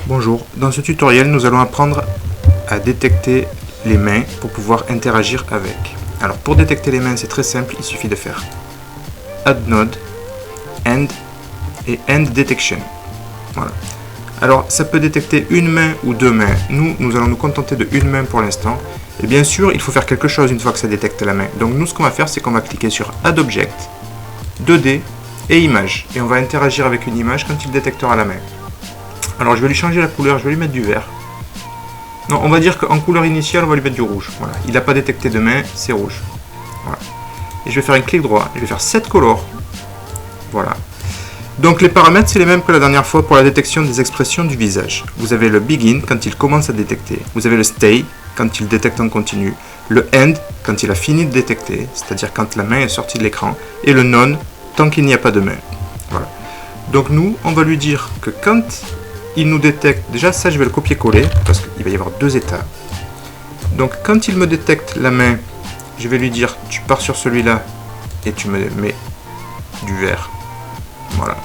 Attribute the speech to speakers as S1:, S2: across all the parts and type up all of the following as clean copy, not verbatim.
S1: Bonjour, dans ce tutoriel nous allons apprendre à détecter les mains pour pouvoir interagir avec. Alors pour détecter les mains c'est très simple, il suffit de faire Add Node, End et End Detection. Voilà. Alors ça peut détecter une main ou deux mains, nous allons nous contenter de une main pour l'instant. Et bien sûr il faut faire quelque chose une fois que ça détecte la main. Donc nous ce qu'on va faire c'est qu'on va cliquer sur Add Object, 2D et Image. Et on va interagir avec une image quand il détectera la main. Alors je vais lui changer la couleur, je vais lui mettre du vert. Non, on va dire qu'en couleur initiale, on va lui mettre du rouge. Voilà. Il n'a pas détecté de main, c'est rouge. Voilà. Et je vais faire un clic droit, je vais faire Set Color. Voilà. Donc les paramètres, c'est les mêmes que la dernière fois pour la détection des expressions du visage. Vous avez le Begin quand il commence à détecter. Vous avez le Stay quand il détecte en continu. Le End quand il a fini de détecter, c'est-à-dire quand la main est sortie de l'écran. Et le None tant qu'il n'y a pas de main. Voilà. Donc nous, on va lui dire que quand il nous détecte, déjà ça je vais le copier-coller parce qu'il va y avoir deux états. Donc quand il me détecte la main, je vais lui dire tu pars sur celui-là et tu me mets du vert. Voilà.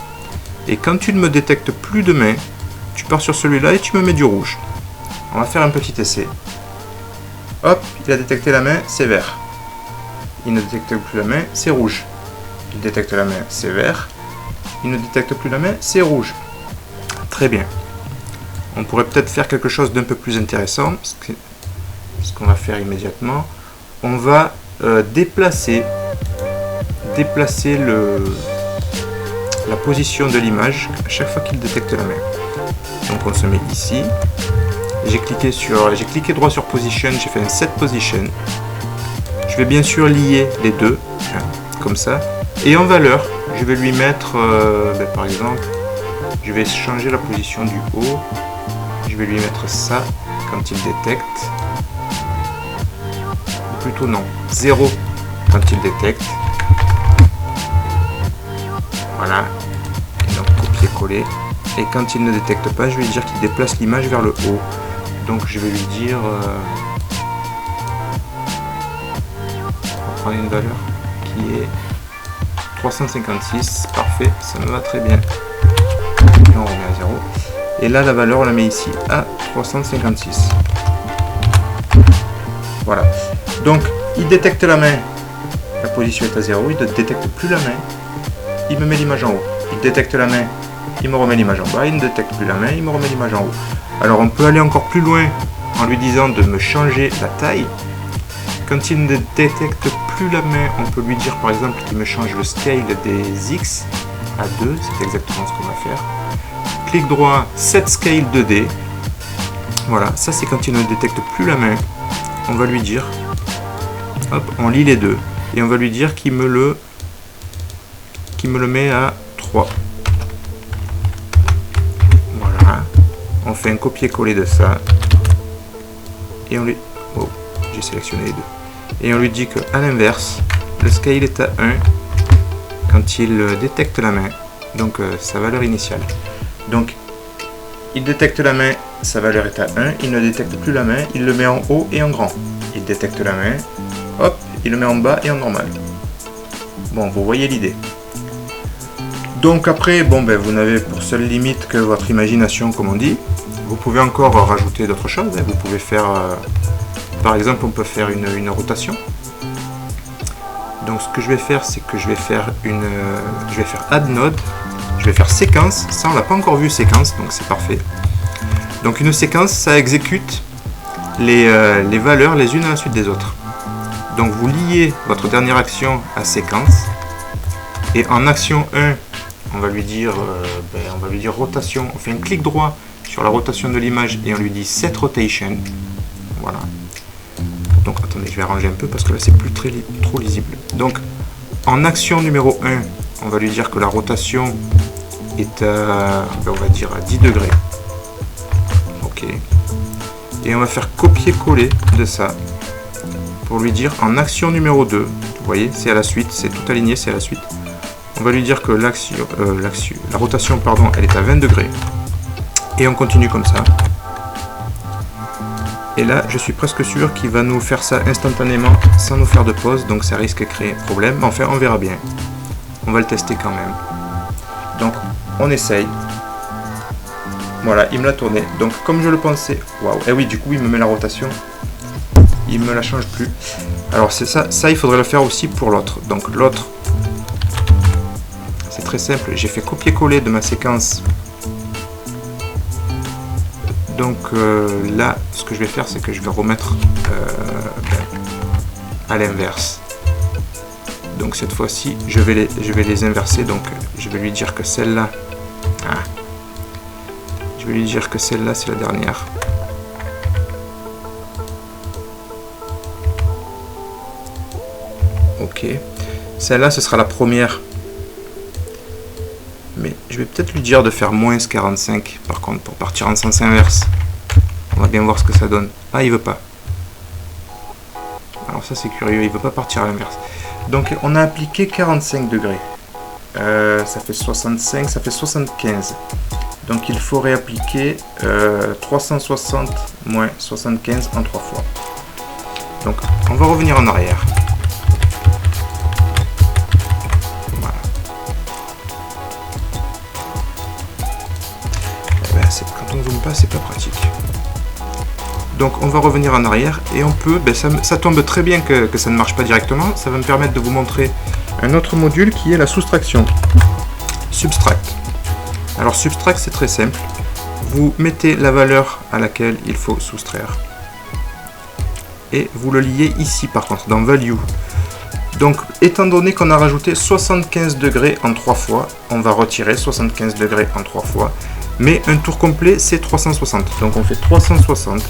S1: Et quand tu ne me détectes plus de main, tu pars sur celui-là et tu me mets du rouge. On va faire un petit essai. Hop, il a détecté la main, c'est vert. Il ne détecte plus la main, c'est rouge. Il détecte la main, c'est vert. Il ne détecte plus la main, c'est rouge. Très bien. On pourrait peut-être faire quelque chose d'un peu plus intéressant. Ce qu'on va faire immédiatement. On va déplacer la position de l'image à chaque fois qu'il détecte la main. Donc on se met ici. J'ai cliqué droit sur Position, j'ai fait un Set Position. Je vais bien sûr lier les deux, hein, comme ça. Et en valeur, je vais lui mettre, par exemple, je vais changer la position du haut. Je vais lui mettre ça quand il détecte. Ou plutôt non, 0 quand il détecte. Voilà. Et donc copier-coller. Et quand il ne détecte pas, je vais lui dire qu'il déplace l'image vers le haut. Donc je vais lui dire... on va prendre une valeur qui est 356. Parfait, ça me va très bien. Et on remet à 0. Et là, la valeur, on la met ici à 356. Voilà. Donc, il détecte la main. La position est à 0. Il ne détecte plus la main. Il me met l'image en haut. Il détecte la main. Il me remet l'image en bas. Il ne détecte plus la main. Il me remet l'image en haut. Alors, on peut aller encore plus loin en lui disant de me changer la taille. Quand il ne détecte plus la main, on peut lui dire par exemple qu'il me change le scale des X à 2. C'est exactement ce qu'on va faire. Clic droit, Set Scale 2D. Voilà, ça c'est quand il ne détecte plus la main. On va lui dire, hop, on lit les deux. Et on va lui dire qu'il me le met à 3. Voilà. On fait un copier-coller de ça. Et on lui... Oh, j'ai sélectionné les deux. Et on lui dit qu'à l'inverse, le scale est à 1 quand il détecte la main. Donc sa valeur initiale. Donc, il détecte la main, sa valeur est à 1, il ne détecte plus la main, il le met en haut et en grand. Il détecte la main, hop, il le met en bas et en normal. Bon, vous voyez l'idée. Donc après, bon, ben, vous n'avez pour seule limite que votre imagination, comme on dit. Vous pouvez encore rajouter d'autres choses, hein. Vous pouvez faire, par exemple, on peut faire une rotation. Donc ce que je vais faire, c'est que je vais faire Add Node. Je vais faire séquence, ça on l'a pas encore vu séquence, donc c'est parfait. Donc une séquence, ça exécute les valeurs les unes à la suite des autres. Donc vous liez votre dernière action à séquence, et en action 1, on va lui dire rotation, on fait un clic droit sur la rotation de l'image et on lui dit Set Rotation. Voilà. Donc attendez, je vais arranger un peu parce que là c'est plus trop lisible. Donc en action numéro 1, on va lui dire que la rotation est à, on va dire à 10 degrés. Ok. Et on va faire copier-coller de ça pour lui dire en action numéro 2, vous voyez, c'est à la suite, c'est tout aligné, c'est à la suite. On va lui dire que la rotation, pardon, elle est à 20 degrés. Et on continue comme ça. Et là, je suis presque sûr qu'il va nous faire ça instantanément sans nous faire de pause, donc ça risque de créer problème. Mais enfin, on verra bien. On va le tester quand même. Donc, on essaye. Voilà, il me l'a tourné. Donc comme je le pensais, waouh, et oui, du coup il me met la rotation, il me la change plus. Alors c'est ça il faudrait le faire aussi pour l'autre. Donc l'autre, c'est très simple, j'ai fait copier-coller de ma séquence. Donc là, ce que je vais faire, c'est que je vais remettre à l'inverse. Donc cette fois-ci, je vais les inverser. Donc je vais lui dire que celle-là, je vais lui dire que celle-là, c'est la dernière. Ok. Celle-là, ce sera la première. Mais je vais peut-être lui dire de faire moins 45 par contre pour partir en sens inverse. On va bien voir ce que ça donne. Ah, il veut pas. Alors ça c'est curieux, il veut pas partir à l'inverse. Donc on a appliqué 45 degrés. Ça fait 65, ça fait 75. Donc il faut réappliquer 360 moins 75 en 3 fois. Donc on va revenir en arrière. Quand on zoome pas, c'est pas pratique. Donc on va revenir en arrière et on peut, ça tombe très bien que ça ne marche pas directement, ça va me permettre de vous montrer un autre module qui est la soustraction. Subtract. Alors subtract, c'est très simple, vous mettez la valeur à laquelle il faut soustraire et vous le liez ici par contre dans value. Donc étant donné qu'on a rajouté 75 degrés en 3 fois, on va retirer 75 degrés en 3 fois. Mais un tour complet, c'est 360. Donc on fait 360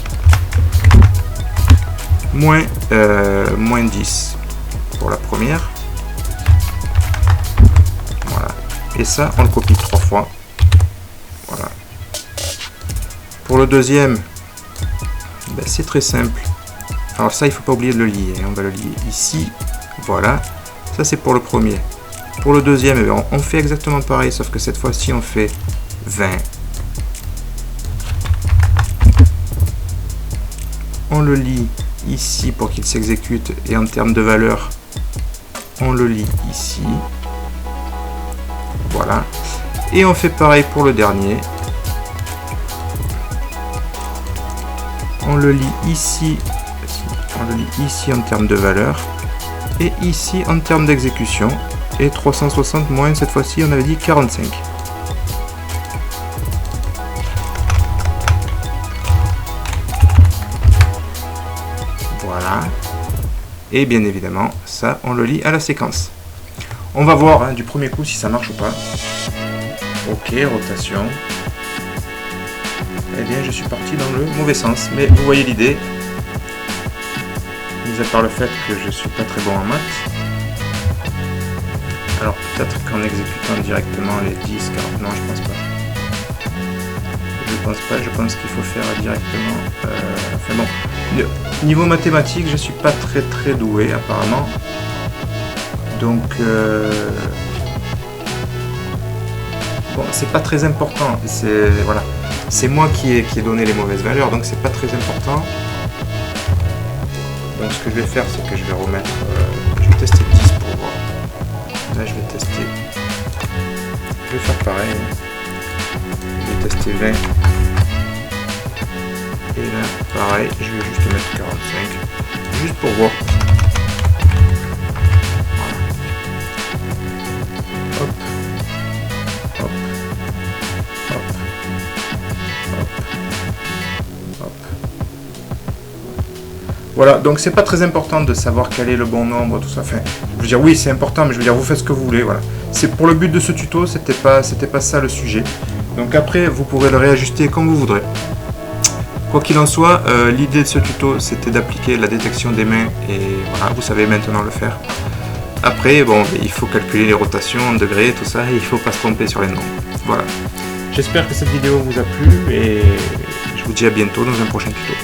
S1: moins 10 pour la première. Voilà. Et ça, on le copie 3 fois. Voilà. Pour le deuxième, c'est très simple. Alors ça, il ne faut pas oublier de le lier. On va le lier ici. Voilà. Ça, c'est pour le premier. Pour le deuxième, on fait exactement pareil, sauf que cette fois-ci, on fait 20. On le lit ici pour qu'il s'exécute et en termes de valeur, on le lit ici. Voilà. Et on fait pareil pour le dernier. On le lit ici. On le lit ici en termes de valeur et ici en termes d'exécution. Et 360 moins, cette fois-ci, on avait dit 45. Voilà. Et bien évidemment, ça, on le lie à la séquence. On va voir du premier coup si ça marche ou pas. Ok, rotation. Eh bien, je suis parti dans le mauvais sens. Mais vous voyez l'idée. Mis à part le fait que je suis pas très bon en maths. Alors peut-être qu'en exécutant directement les 10, 40, non, je pense pas. Je pense qu'il faut faire directement... enfin bon, niveau mathématique, je suis pas très doué apparemment. Donc, bon, c'est pas très important. Voilà, c'est moi qui ai donné les mauvaises valeurs, donc c'est pas très important. Donc ce que je vais faire, c'est que je vais remettre... je vais tester 10 pour voir. Là, je vais tester... Je vais faire pareil. Je vais tester 20. Et là, pareil, je vais juste mettre 45. Juste pour voir. Voilà. Hop. Hop. Hop. Hop. Hop. Voilà, donc c'est pas très important de savoir quel est le bon nombre, tout ça. Enfin, je veux dire, oui, c'est important, mais je veux dire, vous faites ce que vous voulez, voilà. C'est pour le but de ce tuto, c'était pas ça le sujet. Donc après, vous pourrez le réajuster comme vous voudrez. Quoi qu'il en soit, l'idée de ce tuto, c'était d'appliquer la détection des mains, et voilà, vous savez maintenant le faire. Après, bon, il faut calculer les rotations en degrés, tout ça, et il faut pas se tromper sur les nombres. Voilà. J'espère que cette vidéo vous a plu, et je vous dis à bientôt dans un prochain tuto.